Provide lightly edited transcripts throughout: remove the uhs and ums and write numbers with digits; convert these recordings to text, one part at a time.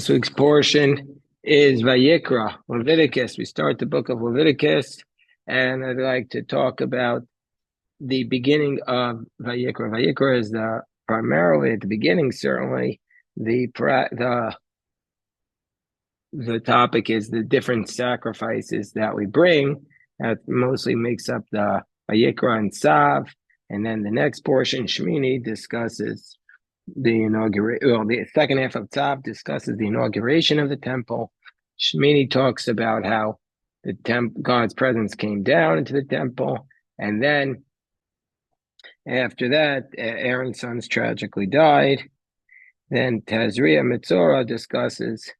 This week's portion is Vayikra, Leviticus. We start the book of Leviticus, and I'd like to talk about the beginning of Vayikra. Vayikra is primarily at the beginning, certainly the topic is the different sacrifices that we bring. That mostly makes up the Vayikra and Tzav, and then the next portion, Shmini, discusses the second half of Tzav discusses the inauguration of the temple. Shmini talks about how God's presence came down into the temple, and then after that, Aaron's sons tragically died. Then Tazria Mitzorah discusses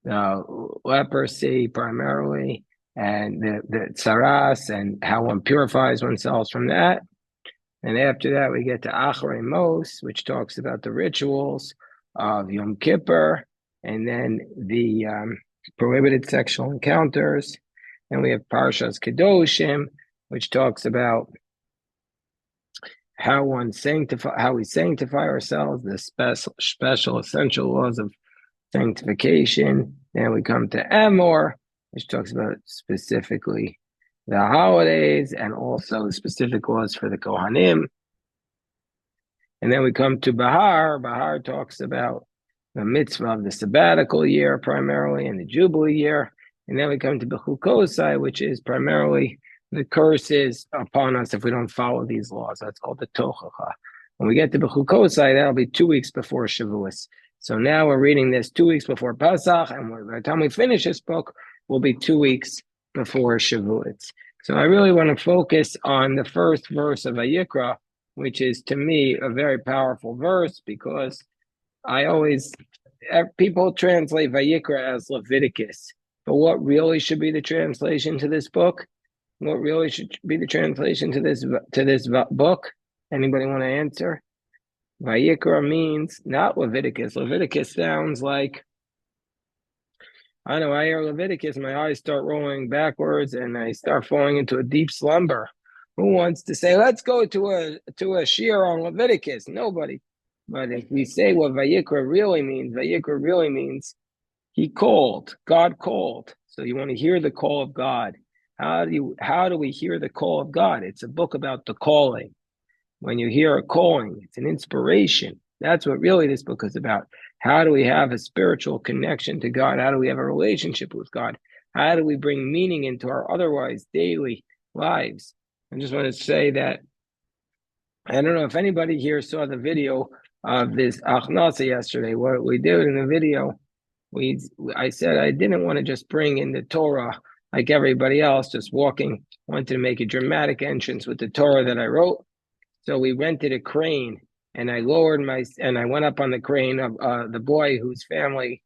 leprosy primarily, and the tsaras, and how one purifies oneself from that. And after that, we get to Acharei Mos, which talks about the rituals of Yom Kippur, and then the prohibited sexual encounters. And we have Parshas Kedoshim, which talks about how we sanctify ourselves, the special essential laws of sanctification. Then we come to Emor, which talks about specifically the holidays and also specific laws for the Kohanim. And then we come to Bahar. Bahar talks about the mitzvah of the sabbatical year primarily and the Jubilee year. And then we come to Bechukosai, which is primarily the curses upon us if we don't follow these laws. That's called the Tochacha. When we get to Bechukosai, that'll be 2 weeks before Shavuos. So now we're reading this 2 weeks before Pesach, and by the time we finish this book, we'll be 2 weeks before Shavuot. So I really want to focus on the first verse of Vayikra, which is to me a very powerful verse, because people translate Vayikra as Leviticus, but what really should be the translation to this book? What really should be the translation to this book? Anybody want to answer? Vayikra means not Leviticus. Leviticus sounds like, I know, I hear Leviticus, my eyes start rolling backwards and I start falling into a deep slumber. Who wants to say, let's go to a shir on Leviticus? Nobody. But if we say what Vayikra really means he called, God called. So you want to hear the call of God. How do we hear the call of God? It's a book about the calling. When you hear a calling, it's an inspiration. That's what really this book is about. How do we have a spiritual connection to God? How do we have a relationship with God? How do we bring meaning into our otherwise daily lives? I just want to say that I don't know if anybody here saw the video of this Achnasa yesterday. What we did in the video, I said I didn't want to just bring in the Torah like everybody else, just walking. Wanted to make a dramatic entrance with the Torah that I wrote. So we rented a crane, and I went up on the crane of the boy whose family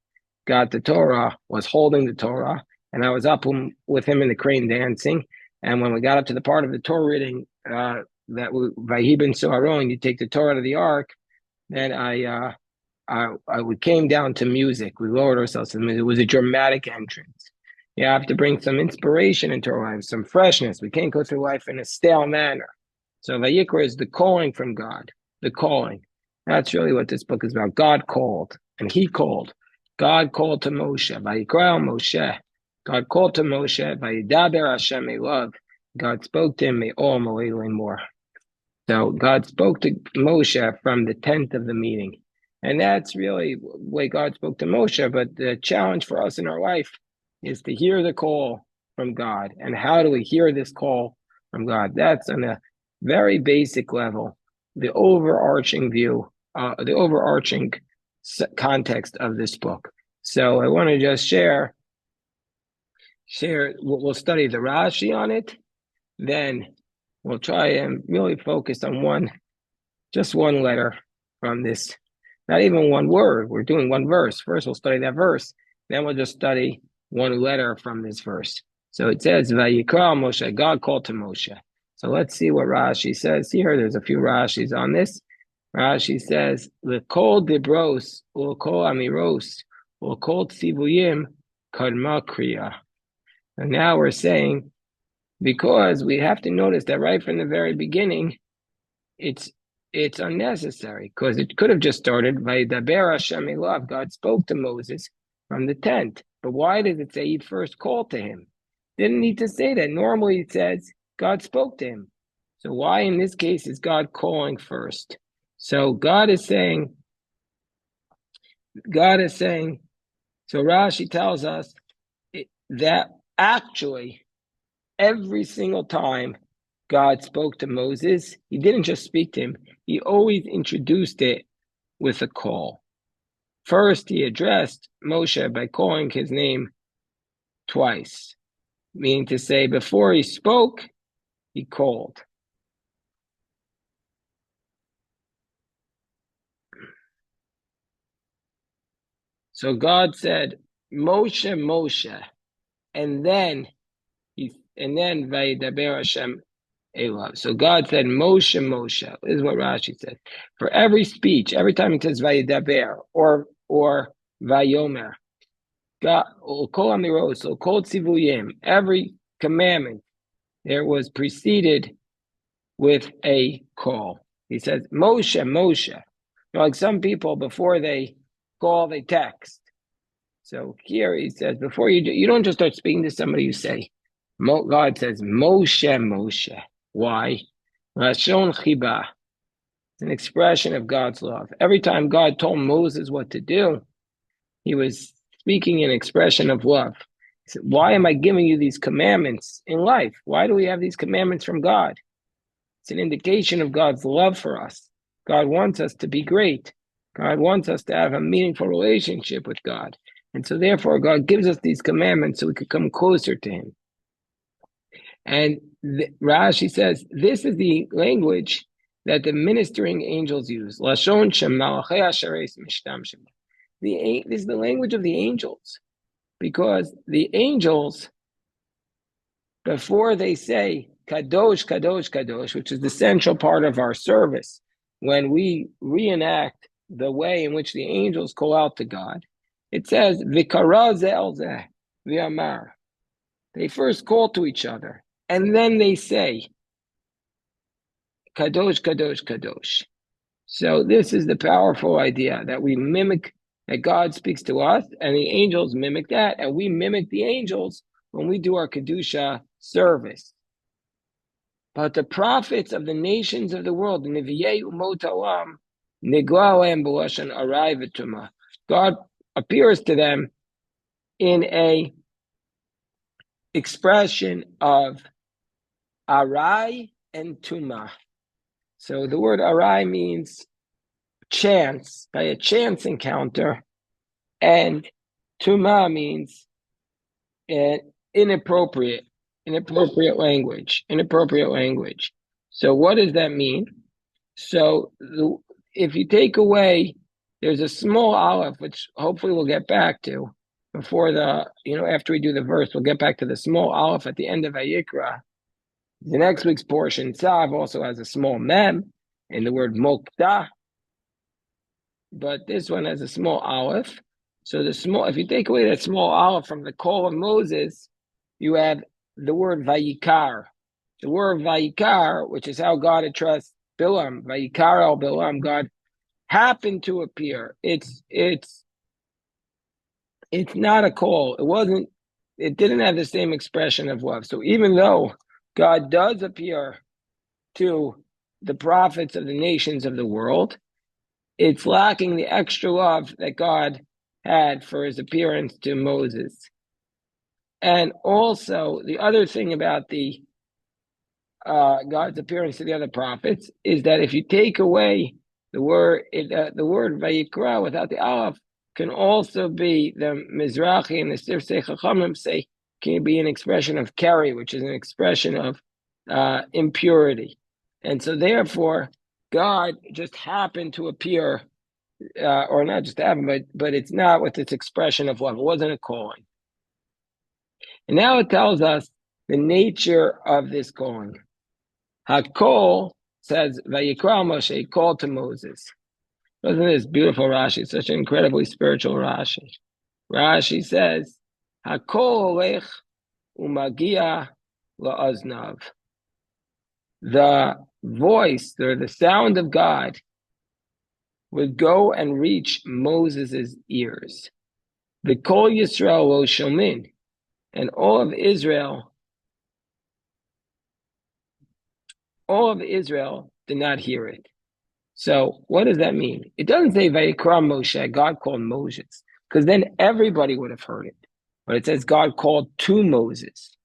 got the Torah, was holding the Torah, and I was up with him in the crane dancing. And when we got up to the part of the Torah reading that Vayi ben Soharon, you take the Torah to the ark, then we came down to music. We lowered ourselves to the music. It was a dramatic entrance. You have to bring some inspiration into our lives, some freshness. We can't go through life in a stale manner. So Vayikra is the calling from God, the calling. That's really what this book is about. God called, and he called. God called to Moshe. Vayikra Moshe. God called to Moshe. Vayidaber Hashem Elav. God spoke to him. More. So God spoke to Moshe from the tent of the meeting. And that's really the way God spoke to Moshe. But the challenge for us in our life is to hear the call from God. And how do we hear this call from God? That's on a very basic level, the overarching view, the overarching context of this book. So I want to just share, we'll study the Rashi on it, then we'll try and really focus on just one letter from this, not even one word. We're doing one verse. First, we'll study that verse. Then we'll just study one letter from this verse. So it says, Vayikra Moshe, God called to Moshe. So let's see what Rashi says here. There's a few Rashis on this. Rashi says, L'kol dibros, L'kol amiros, L'kol tzivuyim, kadma kriya. And now we're saying, because we have to notice that right from the very beginning, it's it's unnecessary because it could have just started Vayidaber Hashem Elav. God spoke to Moses from the tent. But why does it say he first called to him? Didn't need to say that. Normally it says God spoke to him. So why in this case is God calling first? So God is saying, so Rashi tells us that actually every single time God spoke to Moses, he didn't just speak to him, he always introduced it with a call. First, he addressed Moshe by calling his name twice, meaning to say before he spoke, he called. So God said, Moshe, Moshe, and then Vayidaber Hashem Elav. So God said, Moshe, Moshe. This is what Rashi said. For every speech, every time it says Vayidaber or Vayomer, God, Kol Amiros, Kol Tzivuyim, every commandment, there was preceded with a call. He says, Moshe, Moshe. Like some people, before they call, they text. So here he says, before you don't just start speaking to somebody, you say, God says, Moshe, Moshe. Why? Lashon chiba. It's an expression of God's love. Every time God told Moses what to do, he was speaking an expression of love. He said, why am I giving you these commandments in life? Why do we have these commandments from God? It's an indication of God's love for us. God wants us to be great. God wants us to have a meaningful relationship with God. And so therefore, God gives us these commandments so we could come closer to him. And Rashi says, this is the language that the ministering angels use. Lashon shem malachei asheres mishtamshim. This is the language of the angels. Because the angels, before they say, Kadosh, Kadosh, Kadosh, which is the central part of our service, when we reenact the way in which the angels call out to God, it says, V'kara ze el ze v'amar. They first call to each other, and then they say, Kadosh, Kadosh, Kadosh. So this is the powerful idea that we mimic, that God speaks to us, and the angels mimic that, and we mimic the angels when we do our Kedusha service. But the prophets of the nations of the world, the Nevi'ei Umot Olam, Nigla Alehem B'Lashon Arai V'Tumah. God appears to them in a expression of Arai and Tumah. So the word Arai means chance, by a chance encounter, and Tumah means inappropriate language. So what does that mean? So if you take away, there's a small aleph, which hopefully we'll get back to before after we do the verse, we'll get back to the small aleph at the end of Vayikra. The next week's portion, Tzav, also has a small mem in the word mokta, but this one has a small aleph. So if you take away that small aleph from the call of Moses, you have the word Vayikar. The word Vayikar, which is how God addressed Bilam, Vayikar al Bilam, God happened to appear. It's not a call. It didn't have the same expression of love. So even though God does appear to the prophets of the nations of the world, it's lacking the extra love that God had for his appearance to Moses. And also, the other thing about the God's appearance to the other prophets is that if you take away the word Vayikra without the aleph, can also be the Mizrahi and the Sifsei Chachamim say can be an expression of keri, which is an expression of impurity. And so therefore, God just happened to appear, or not just happen, but it's not with its expression of love. It wasn't a calling. And now it tells us the nature of this calling. Hakol says, Vayikra Moshe, called to Moses. Wasn't this beautiful Rashi? Such an incredibly spiritual Rashi. Rashi says, Hakol olech umagia la'aznav. the voice or the sound of God would go and reach Moses' ears. The Kol Yisrael lo shomin, and all of Israel did not hear it. So what does that mean? It doesn't say Vayikra Moshe, God called Moses, because then everybody would have heard it. But it says God called to Moses.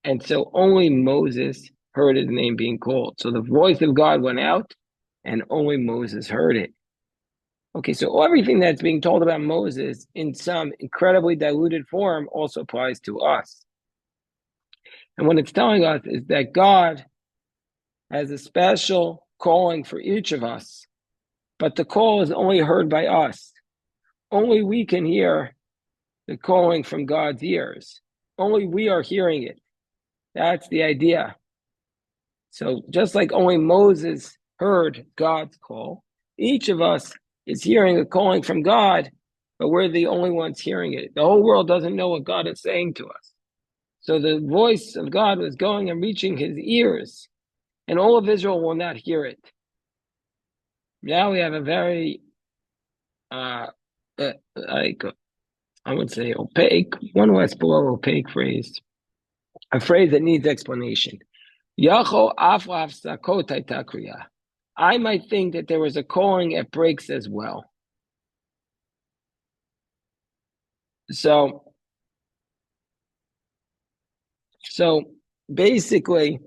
And so only Moses heard his name being called. So the voice of God went out and only Moses heard it. Okay, so everything that's being told about Moses in some incredibly diluted form also applies to us. And what it's telling us is that God has a special calling for each of us, but the call is only heard by us. Only we can hear the calling from God's ears. Only we are hearing it. That's the idea. So just like only Moses heard God's call, each of us is hearing a calling from God, but we're the only ones hearing it. The whole world doesn't know what God is saying to us. So the voice of God was going and reaching his ears, and all of Israel will not hear it. Now we have a very, I would say opaque, one less below opaque phrase, a phrase that needs explanation. I might think that there was a calling at breaks as well. So basically,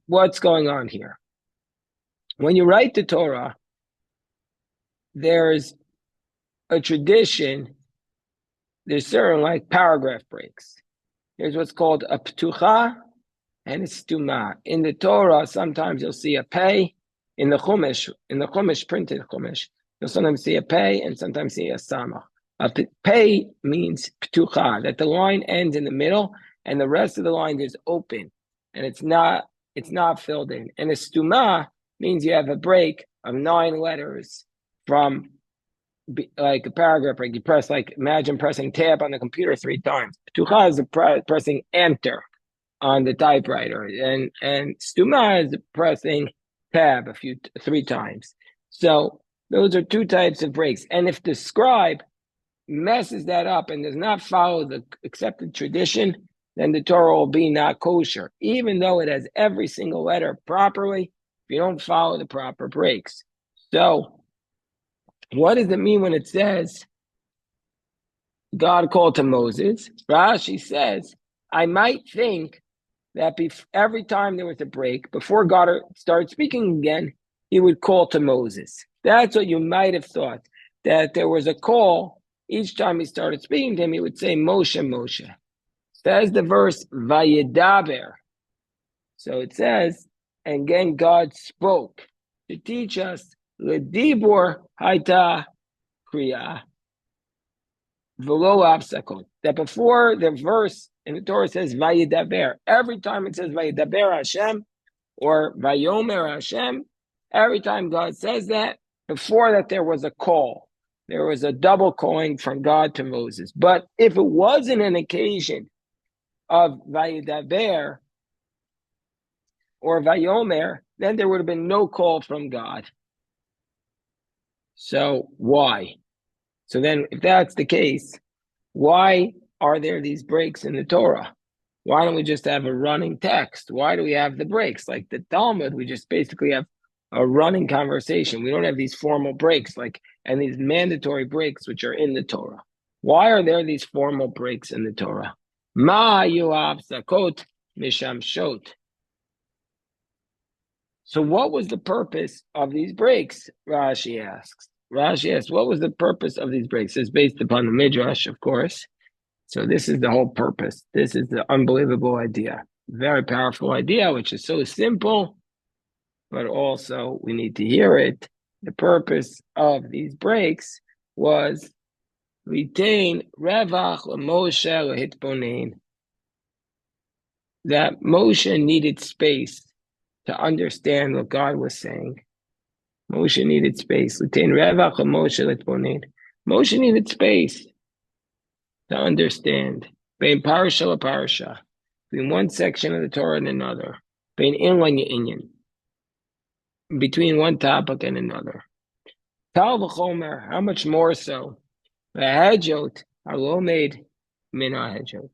what's going on here? When you write the Torah, there's a tradition, there's certain like paragraph breaks. There's what's called a ptucha and a stuma. In the Torah, sometimes you'll see a pei. In the Chumash, printed Chumash, you'll sometimes see a pei and sometimes see a samach. A pei means ptucha, that the line ends in the middle and the rest of the line is open and it's not filled in. And a stuma means you have a break of 9 letters from like a paragraph break. You press, like, imagine pressing tab on the computer 3 times. Ptucha is pressing enter on the typewriter, and stuma is pressing tab 3 times. So those are 2 types of breaks. And if the scribe messes that up and does not follow the accepted tradition, then the Torah will be not kosher, even though it has every single letter properly, if you don't follow the proper breaks. So what does it mean when it says God called to Moses? Rashi says, I might think that every time there was a break, before God started speaking again, he would call to Moses. That's what you might have thought, that there was a call. Each time he started speaking to him, he would say, Moshe, Moshe. Says the verse, Vayedaber. So it says, and again, God spoke to teach us, Ledibor Haita Kriya, Velo Absakot. That before the verse in the Torah says Vayedaber, every time it says Vayedaber Hashem or Vayomer Hashem, every time God says that, before that there was a call. There was a double calling from God to Moses. But if it wasn't an occasion of Vayedaber or Vayomer, then there would have been no call from God. So why? So then if that's the case, why are there these breaks in the Torah? Why don't we just have a running text? Why do we have the breaks? Like the Talmud, we just basically have a running conversation. We don't have these formal breaks, and these mandatory breaks which are in the Torah. Why are there these formal breaks in the Torah? Ma yuav sakot misham shot. So what was the purpose of these breaks? Rashi asks, what was the purpose of these breaks? It's based upon the Midrash, of course. So this is the whole purpose. This is the unbelievable idea. Very powerful idea, which is so simple, but also we need to hear it. The purpose of these breaks was retain revach Moshe lehitbonein. That Moshe needed space to understand what God was saying. Moshe needed space. Retain revach Moshe lehitbonein. Moshe needed space to understand. Bein parasha la parasha, between one section of the Torah and another. Bein inyan ya inyan. between one topic and another. Tal v'chomer, how much more so? V'hedjot halomed min ha'hedjot.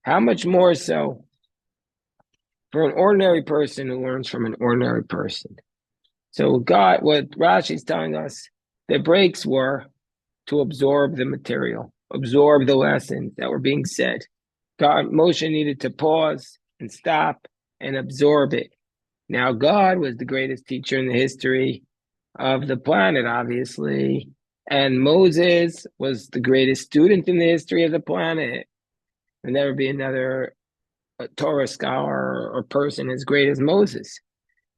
How much more so for an ordinary person who learns from an ordinary person? So what Rashi is telling us, the breaks were to absorb the material, absorb the lessons that were being said. Moshe needed to pause and stop and absorb it. Now, God was the greatest teacher in the history of the planet, obviously, and Moses was the greatest student in the history of the planet. There'll never be another Torah scholar or person as great as Moses.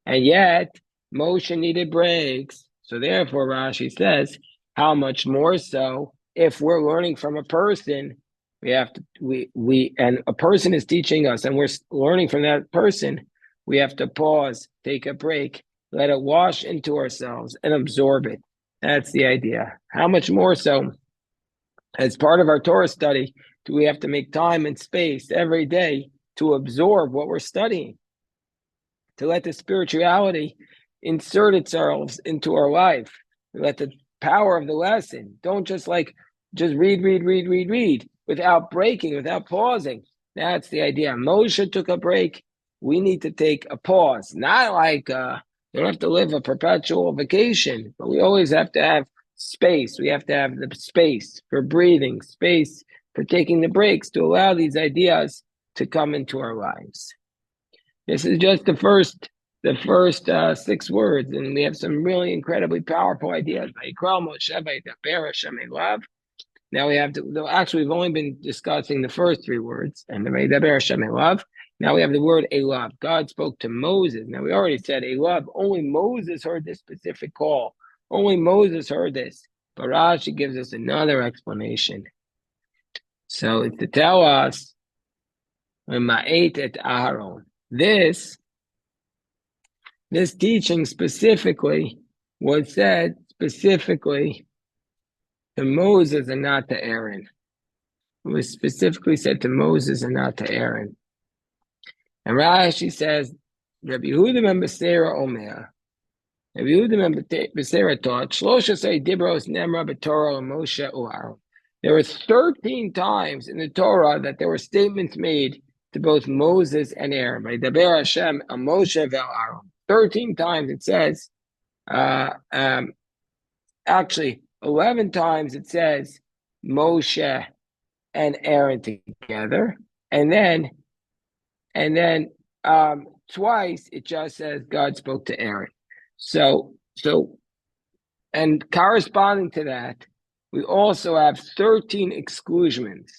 And yet, Moshe needed breaks. So therefore, Rashi says, how much more so if we're learning from a person, we have to and a person is teaching us and we're learning from that person, we have to pause, take a break, let it wash into ourselves and absorb it. That's the idea. How much more so as part of our Torah study do we have to make time and space every day to absorb what we're studying, to let the spirituality insert itself into our life, let the power of the lesson, don't just read without breaking, without pausing. That's the idea. Moshe took a break. We need to take a pause, not like you don't have to live a perpetual vacation, but we always have to have space. We have to have the space for breathing, space for taking the breaks to allow these ideas to come into our lives. This is just the first 6 words, and we have some really incredibly powerful ideas. Vayikra Moshe Vaydaber Hashem Elav. Now we have to. Actually, we've only been discussing the first 3 words, and the Vaydaber Hashem Elav. Now we have the word Elav. God spoke to Moses. Now we already said Elav. Only Moses heard this specific call. Only Moses heard this. But Rashi gives us another explanation. So it's to tell us Ma'et et Aharon. This teaching specifically was said specifically to Moses and not to Aaron. It was specifically said to Moses and not to Aaron. And Rashi says, Rabbi Yehuda ben Beseira Omer. Rabbi Yehuda ben Beseira taught, Shlosha Dibros Nemra B'Torah Moshe U'Aaron. There were 13 times in the Torah that there were statements made to both Moses and Aaron. By Daber Hashem Moshe ve'Aaron. 13 times it says, actually 11 times it says Moshe and Aaron together, and then twice it just says God spoke to Aaron. So and corresponding to that, we also have 13 exclusions.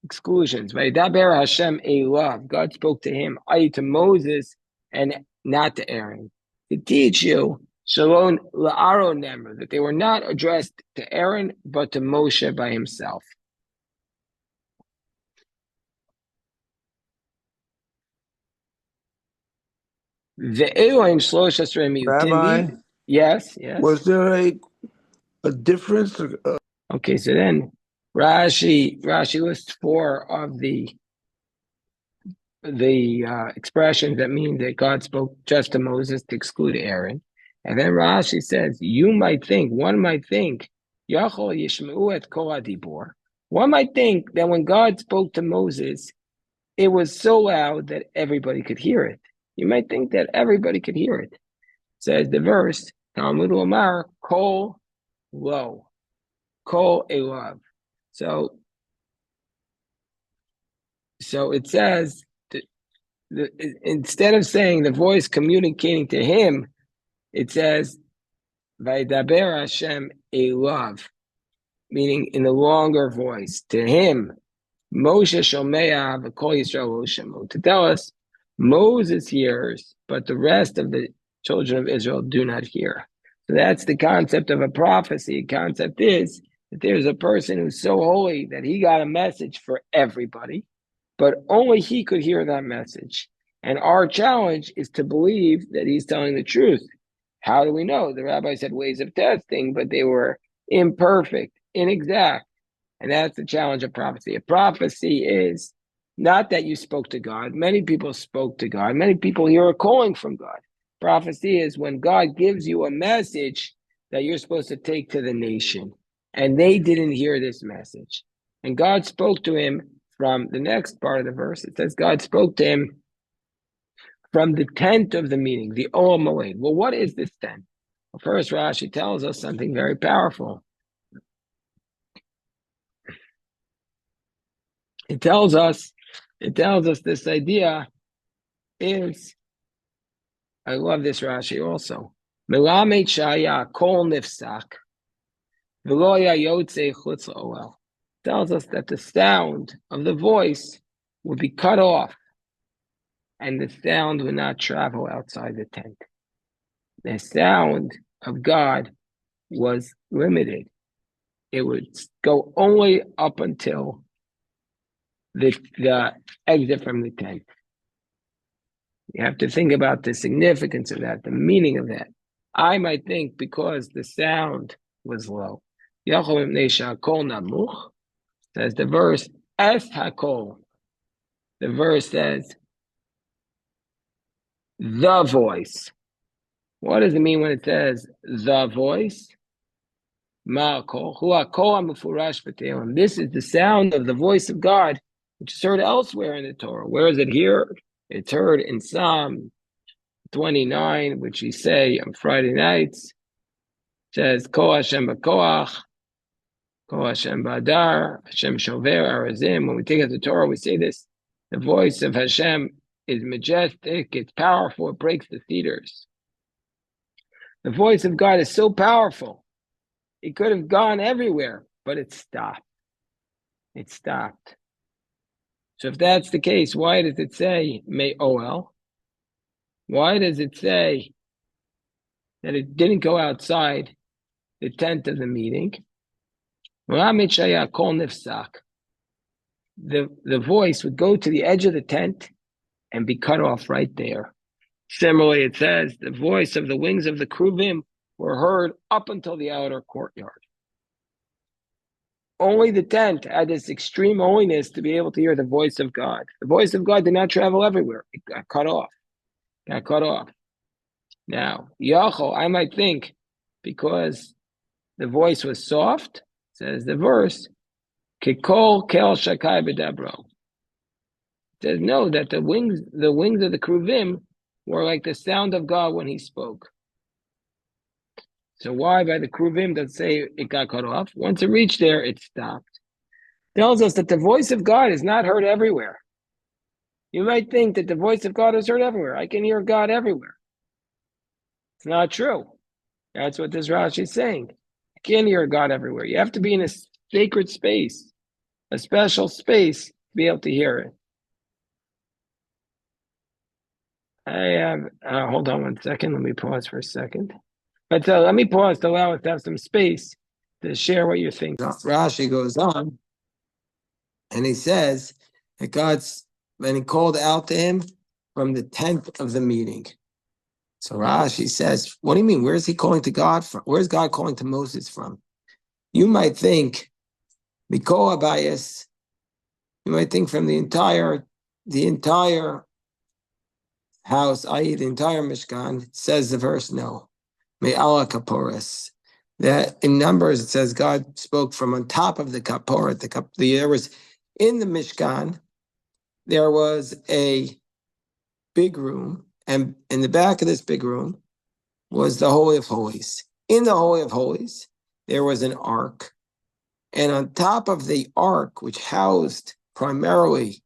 Vaydaber Hashem Elav. God spoke to him, i.e. to Moses, and not to Aaron, to teach you Shalom la'Aaron Nemra, that they were not addressed to Aaron, but to Moshe by himself. Rabbi, Yes. was there a difference? Okay, so then Rashi lists 4 of the expressions that mean that God spoke just to Moses to exclude Aaron. And then Rashi says, one might think, Yachol Yishmeu et Kol HaDibur. One might think that when God spoke to Moses, it was so loud that everybody could hear it. You might think that everybody could hear it. It says the verse, Talmud Omar, Kol Lo, Kol Elav. So it says, instead of saying the voice communicating to him, it says, Vaydaber Hashem Elav, meaning in the longer voice, to him, Moshe Shomea v'Kol Yisrael Shemu, to tell us Moses hears, but the rest of the children of Israel do not hear. So that's the concept of a prophecy. The concept is that there's a person who's so holy that he got a message for everybody, but only he could hear that message. And our challenge is to believe that he's telling the truth. How do we know? The rabbis had ways of testing, but they were imperfect, inexact. And that's the challenge of prophecy. A prophecy is not that you spoke to God. Many people spoke to God. Many people hear a calling from God. Prophecy is when God gives you a message that you're supposed to take to the nation. And they didn't hear this message. And God spoke to him from the next part of the verse. It says God spoke to him from the tent of the meeting, the Oel Moed. Well, what is this tent? Well, first, Rashi tells us something very powerful. It tells us this idea is, I love this Rashi also. Melamed shaya kol nifsak, v'lo yotze chutz la'oel. Tells us that the sound of the voice would be cut off, and the sound would not travel outside the tent. The sound of God was limited. It would go only up until the exit from the tent. You have to think about the significance of that, the meaning of that. I might think because the sound was low. Says the verse, Es Hakol. The verse says, the voice. What does it mean when it says the voice? This is the sound of the voice of God, which is heard elsewhere in the Torah. Where is it here? It's heard in Psalm 29, which we say on Friday nights. It says, Ko Hashem b'koach, Ko Hashem b'adar, Hashem shover arazim. When we take out the Torah, we say this. The voice of Hashem is majestic, it's powerful, it breaks the cedars. The voice of God is so powerful. It could have gone everywhere, but it stopped. It stopped. So if that's the case, why does it say May Oel? Why does it say that it didn't go outside the tent of the meeting? The voice would go to the edge of the tent and be cut off right there. Similarly, it says the voice of the wings of the Kruvim were heard up until the outer courtyard. Only the tent had this extreme holiness to be able to hear the voice of God. The voice of God did not travel everywhere. It got cut off. Now, Yachol, I might think, because the voice was soft, says the verse, Kikol kel shakai b'dabro. It says no, that the wings of the Kruvim were like the sound of God when he spoke. So why by the Kruvim does it say it got cut off? Once it reached there, it stopped. Tells us that the voice of God is not heard everywhere. You might think that the voice of God is heard everywhere. I can hear God everywhere. It's not true. That's what this Rashi is saying. You can't hear God everywhere. You have to be in a sacred space, a special space to be able to hear it. I have, hold on one second. Let me pause for a second. But let me pause to allow us to have some space to share what you're thinking. Rashi goes on, and he says that when he called out to him from the tent of the meeting. So Rashi says, what do you mean? Where is he calling to God from? Where is God calling to Moses from? You might think, Mikol Abayas, you might think from the entire house, i.e. the entire Mishkan, says the verse, no. Me'ala Kaporis. That in Numbers it says God spoke from on top of the Kaporet. There was in the Mishkan, there was a big room, and in the back of this big room was the Holy of Holies. In the Holy of Holies, there was an ark, and on top of the ark, which housed primarily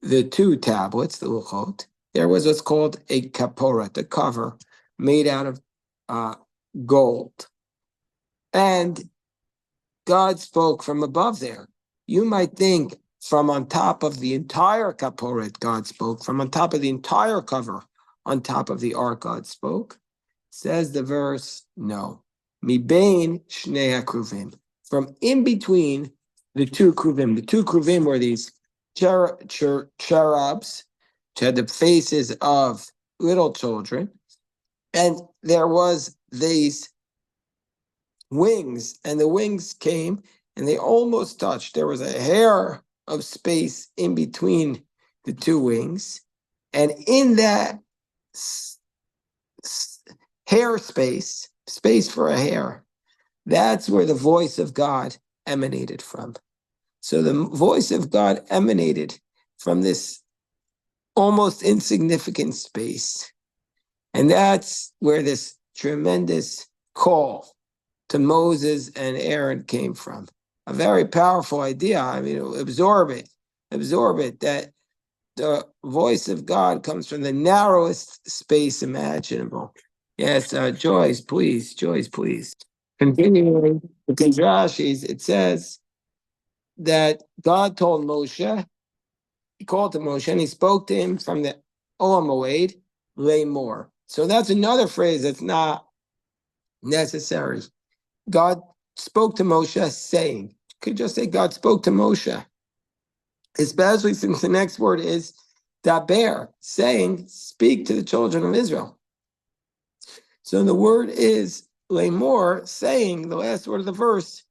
the two tablets, the Luchot, there was what's called a kaporet, a cover made out of gold. And God spoke from above there. You might think from on top of the entire kaporet, God spoke. From on top of the entire cover, on top of the ark, God spoke. Says the verse, no. Mibein shnei hakruvim. From in between the two kruvim. The two kruvim were these cherubs, which had the faces of little children. And there was these wings, and the wings came, and they almost touched. There was a hair of space in between the two wings. And in that hair space for a hair. That's where the voice of God emanated from. So the voice of God emanated from this almost insignificant space. And that's where this tremendous call to Moses and Aaron came from. A very powerful idea. I mean, absorb it, that the voice of God comes from the narrowest space imaginable. Yes, Joyce, please. Continuing, because Rashi's, it says that God told Moshe, he called to Moshe and he spoke to him from the Olam Moed, lay more. So that's another phrase that's not necessary. God spoke to Moshe saying, you could just say God spoke to Moshe, especially since the next word is daber, saying, speak to the children of Israel. So the word is lemor, saying, the last word of the verse,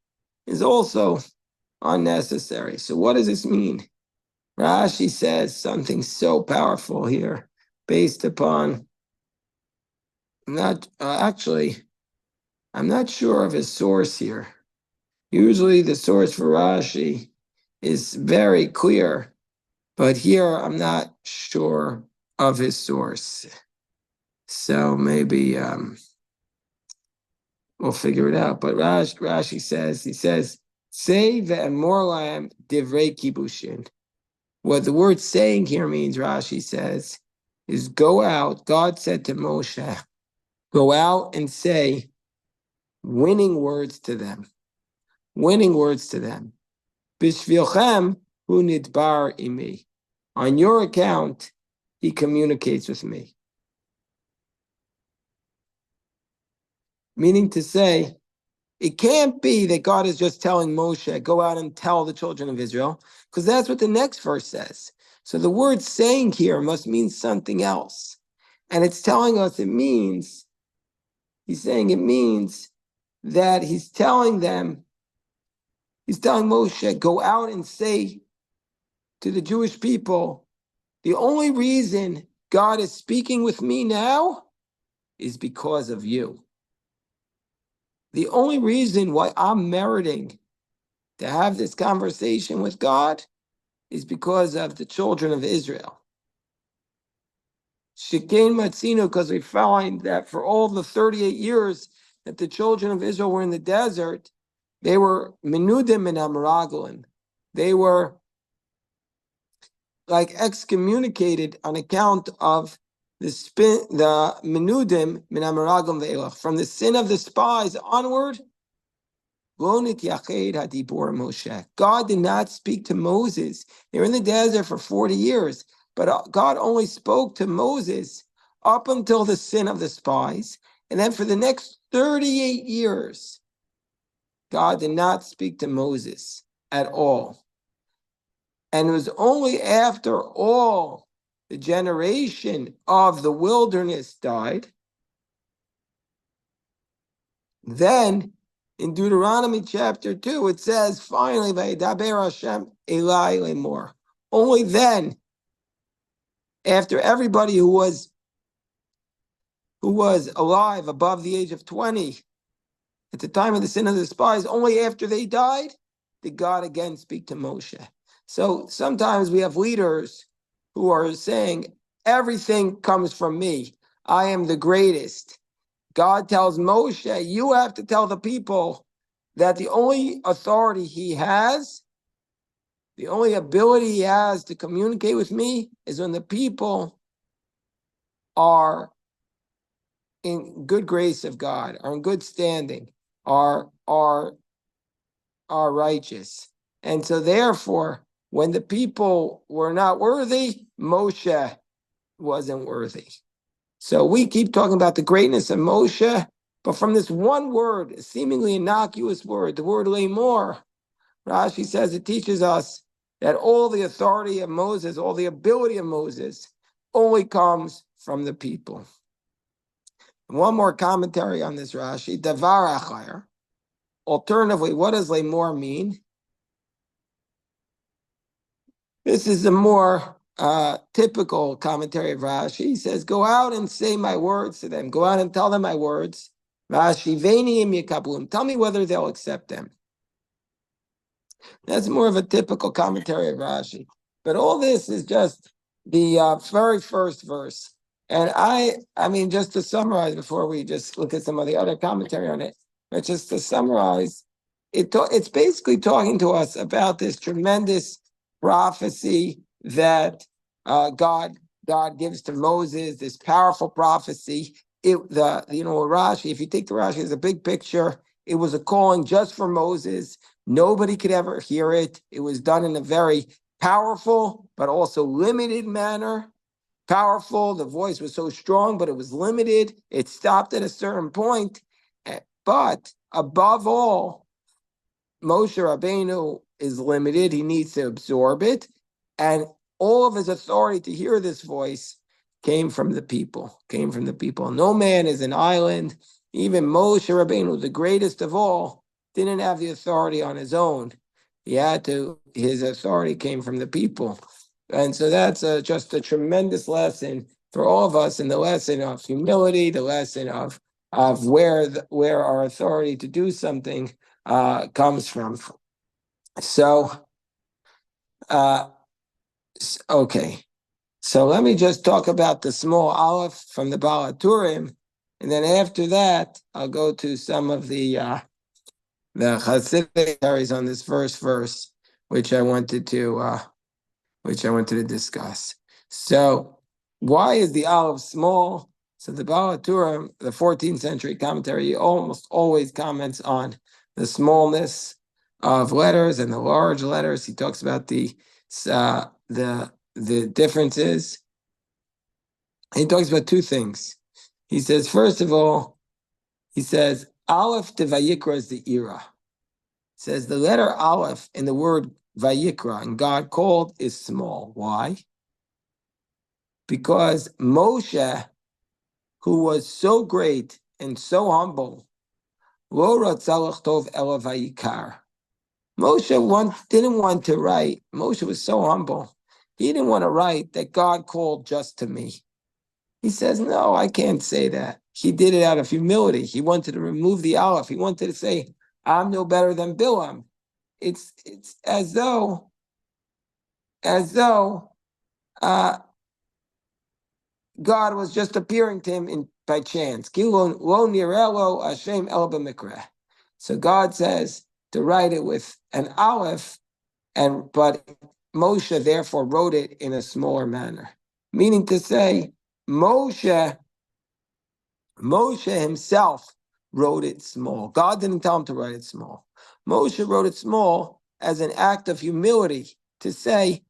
is also unnecessary. So what does this mean? Rashi says something so powerful here, based upon I'm not sure of his source here. Usually the source for Rashi is very clear, but here I'm not sure of his source. So maybe we'll figure it out. But Rashi says, say ve'emorlam divrei kibushin. What the word saying here means, Rashi says, is go out. God said to Moshe, go out and say winning words to them. Bishvilchem hu nidbar imi. On your account, he communicates with me. Meaning to say, it can't be that God is just telling Moshe, go out and tell the children of Israel, because that's what the next verse says. So the word saying here must mean something else. And it's telling us it means that he's telling Moshe, go out and say to the Jewish people, the only reason God is speaking with me now is because of you. The only reason why I'm meriting to have this conversation with God is because of the children of Israel. Shekain Matzino, because we find that for all the 38 years that the children of Israel were in the desert, they were menudim and amraglim. They were like excommunicated on account of the menudim min amraglim ve'elach. From the sin of the spies onward, God did not speak to Moses. They were in the desert for 40 years, but God only spoke to Moses up until the sin of the spies. And then for the next 38 years, God did not speak to Moses at all. And it was only after all the generation of the wilderness died, then in Deuteronomy chapter 2, it says, finally, Vayidaber Hashem Elai Lemor. Only then, after everybody who was alive above the age of 20, at the time of the sin of the spies, only after they died, did God again speak to Moshe. So sometimes we have leaders who are saying, everything comes from me. I am the greatest. God tells Moshe, you have to tell the people that the only authority he has, the only ability he has to communicate with me is when the people are in good grace of God, are in good standing, are righteous. And so therefore, when the people were not worthy, Moshe wasn't worthy. So we keep talking about the greatness of Moshe, but from this one word, a seemingly innocuous word, the word lemor, Rashi says it teaches us that all the authority of Moses, all the ability of Moses, only comes from the people. And one more commentary on this Rashi, davar achar. Alternatively, what does lemor mean? This is a more typical commentary of Rashi. He says, go out and say my words to them. Go out and tell them my words. Rashi, Veiniim Yekabluim. Tell me whether they'll accept them. That's more of a typical commentary of Rashi. But all this is just the very first verse. And I mean, just to summarize before we just look at some of the other commentary on it, but just to summarize, it's basically talking to us about this tremendous prophecy that God gives to Moses, this powerful prophecy. Rashi, if you take the Rashi as a big picture, it was a calling just for Moses. Nobody could ever hear it. It was done in a very powerful, but also limited manner. Powerful, the voice was so strong, but it was limited. It stopped at a certain point. But above all, Moshe Rabbeinu is limited. He needs to absorb it. And all of his authority to hear this voice came from the people. No man is an island. Even Moshe Rabbeinu, the greatest of all, didn't have the authority on his own. His authority came from the people. And so that's just a tremendous lesson for all of us, and the lesson of humility, the lesson of where our authority to do something comes from. So, okay. So let me just talk about the small aleph from the Baal HaTurim, and then after that, I'll go to some of the Hasidic commentaries on this verse, which I wanted to discuss. So, why is the aleph small? So the Baal HaTurim, the 14th century commentary, he almost always comments on the smallness of letters and the large letters. He talks about the differences. He talks about two things. He says, first of all, Aleph to Vayikra is the era. Says the letter Aleph in the word Vayikra, and God called, is small. Why? Because Moshe, who was so great and so humble, Lo ratzalach tov ela vayikar. Moshe didn't want to write. Moshe was so humble. He didn't want to write that God called just to me. He says, no, I can't say that. He did it out of humility. He wanted to remove the aleph. He wanted to say, I'm no better than Bilam. It's as though God was just appearing to him by chance. So God says to write it with an aleph, but Moshe therefore wrote it in a smaller manner. Meaning to say, Moshe himself wrote it small. God didn't tell him to write it small. Moshe wrote it small as an act of humility to say,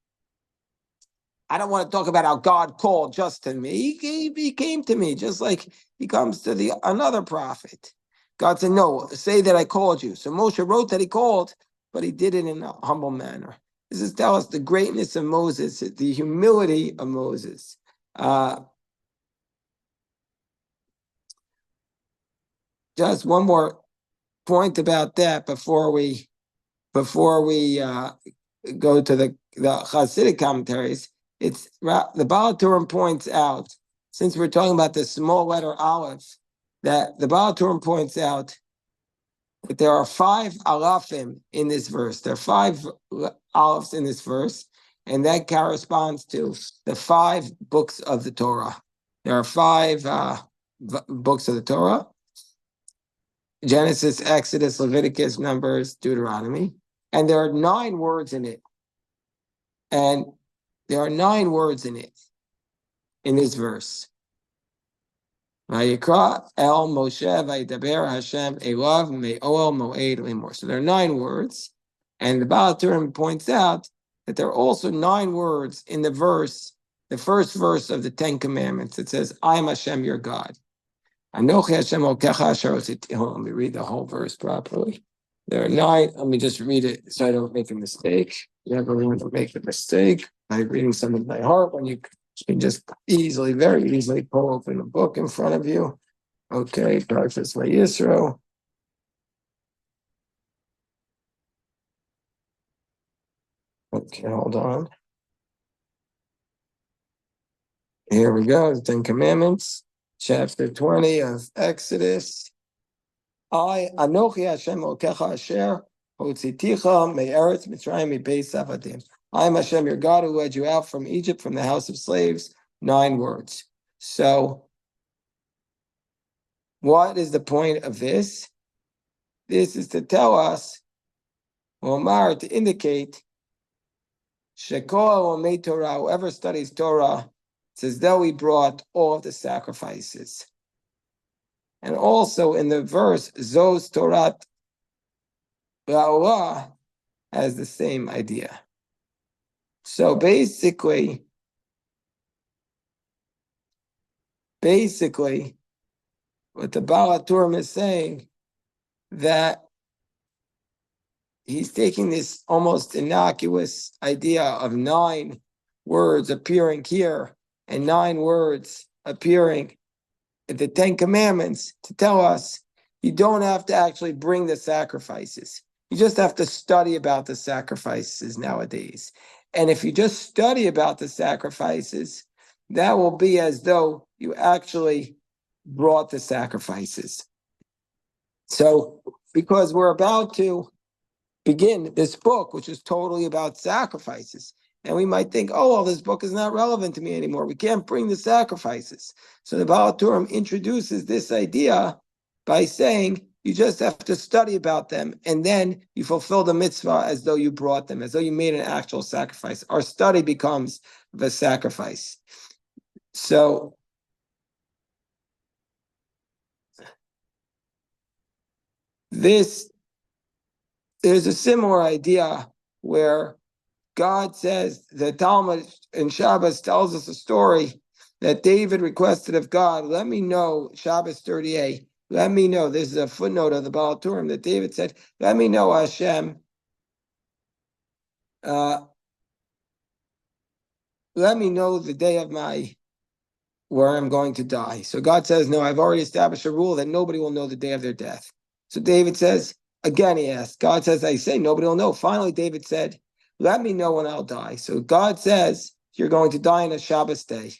I don't want to talk about how God called just to me. He came to me just like he comes to another prophet. God said, no, say that I called you. So Moshe wrote that he called, but he did it in a humble manner. This is tell us the greatness of Moses, the humility of Moses. Just one more point about that before we go to the Hasidic commentaries. It's the Baal HaTurim points out, since we're talking about the small letter aleph, that the Baal HaTurim points out that there are 5 alephim in this verse. There are 5 alephs in this verse, and that corresponds to the 5 books of the Torah. There are 5 books of the Torah: Genesis, Exodus, Leviticus, Numbers, Deuteronomy. And there are 9 words in it. And there are 9 words in it, in this verse. Vayikra el Moshe vaydaber Hashem elav me'oel mo'ed limor. So there are 9 words. And the Baal HaTurim points out that there are also 9 words in the verse, the first verse of the 10 Commandments. It says, I am Hashem, your God. Anochi Hashem Elokecha asher hotziticha. Let me read the whole verse properly. There are 9. Let me just read it so I don't make a mistake. You never want to make a mistake by reading something by heart when you can just very easily pull open a book in front of you. Okay, Parshas Vayisro. Okay, hold on. Here we go, the Ten Commandments, chapter 20 of Exodus. Anochi Hashem Elokecha Asher Hotziticha Me'eretz Mitzrayim Mibeis Avadim. I am Hashem, your God, who led you out from Egypt, from the house of slaves. 9 words. So, what is the point of this? This is to tell us, Omar, to indicate, Shekoah Omei Torah, whoever studies Torah, says though he brought all of the sacrifices. And also in the verse, Zos Torat La'olah has the same idea. So basically, what the Baal HaTurim is saying, that he's taking this almost innocuous idea of 9 words appearing here and 9 words appearing in the 10 Commandments to tell us you don't have to actually bring the sacrifices. You just have to study about the sacrifices nowadays. And if you just study about the sacrifices, that will be as though you actually brought the sacrifices. So, because we're about to begin this book, which is totally about sacrifices, and we might think, oh, well, this book is not relevant to me anymore. We can't bring the sacrifices. So the Baal HaTurim introduces this idea by saying, you just have to study about them, and then you fulfill the mitzvah as though you brought them, as though you made an actual sacrifice. Our study becomes the sacrifice. So there's a similar idea where God says, the Talmud in Shabbos tells us a story that David requested of God, let me know, Shabbos 38, let me know, this is a footnote of the Baal HaTurim, that David said, let me know, Hashem, let me know the day of where I'm going to die. So God says, no, I've already established a rule that nobody will know the day of their death. So David says, again, he asked, God says, I say, nobody will know. Finally, David said, let me know when I'll die. So God says, you're going to die on a Shabbos day.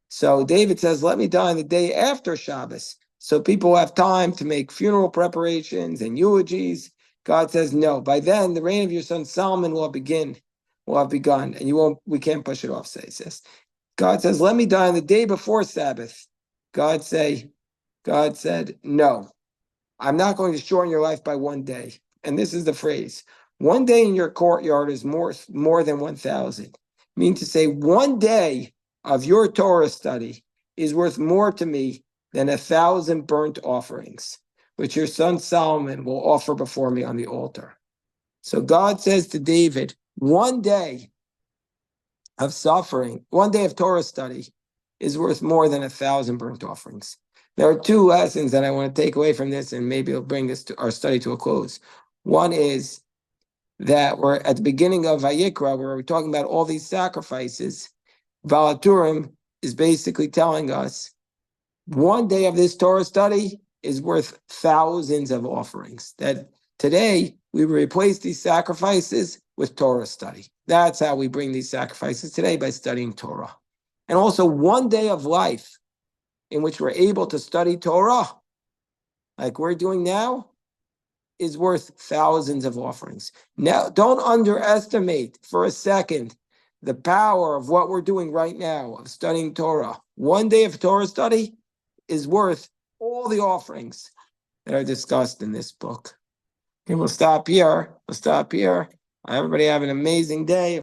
So David says, let me die on the day after Shabbos. So people have time to make funeral preparations and eulogies. God says, no, by then the reign of your son Solomon will have begun, and we can't push it off, he says. God says, let me die on the day before Sabbath. God said, no, I'm not going to shorten your life by 1 day. And this is the phrase, 1 day in your courtyard is more than 1,000. Meaning to say 1 day of your Torah study is worth more to me than 1,000 burnt offerings, which your son Solomon will offer before me on the altar. So God says to David, 1 day of suffering, 1 day of Torah study is worth more than 1,000 burnt offerings. There are 2 lessons that I want to take away from this, and maybe it'll bring our study to a close. One is that we're at the beginning of Vayikra, where we're talking about all these sacrifices. Baal HaTurim is basically telling us 1 day of this Torah study is worth thousands of offerings. That today we replace these sacrifices with Torah study. That's how we bring these sacrifices today, by studying Torah. And also 1 day of life in which we're able to study Torah, like we're doing now, is worth thousands of offerings. Now, don't underestimate for a second the power of what we're doing right now, of studying Torah. 1 day of Torah study is worth all the offerings that are discussed in this book. Okay, we'll stop here. Everybody have an amazing day.